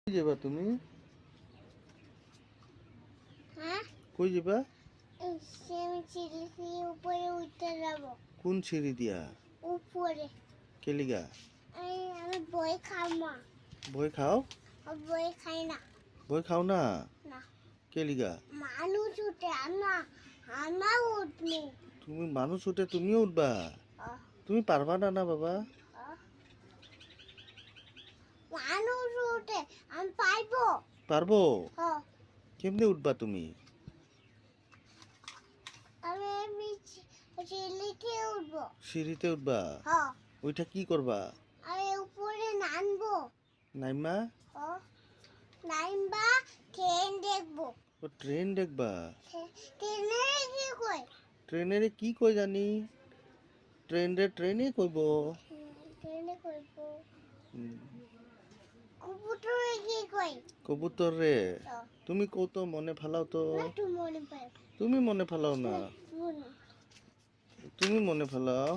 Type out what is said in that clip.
কই যাবা তুমি? হ্যাঁ, কই যাবা? আমি সিঁড়ি দিয়ে উপরে উঠতে যাব। কোন সিঁড়ি দিয়া? উপরে। কেলিগা? আমি বই খাবো না। বই খাও? বই খাই না। বই খাও না? না, কেলিগা? মানুষ উঠে আমরা উঠবো। তুমি মানুষ উঠে তুমিও উঠবা? আহ, তুমি পারবা না না বাবা? আহ। মানুষ উঠে আমি পাইবো। পারবো? হ্যাঁ, কেমনে উঠবা তুমি? আমি সিঁড়িতে উঠবো। সিঁড়িতে উঠবা? হ্যাঁ, ওইটা কি করবা? আমি উপরে নামবো। নাইমা? নামবা ট্রেন দেখবো। ও ট্রেন দেখবা? ট্রেনে কি কই? ট্রেনেরে কি কই জানি? ট্রেনে কইব। ট্রেনে কইবো। হুম, কবুতরে কি কই? কবুতর রে? তুমি কত মনে ফালাও তো? না তুই মনে পাই। তুমি মনে ফালাও না? তুমি মনে ফালাও।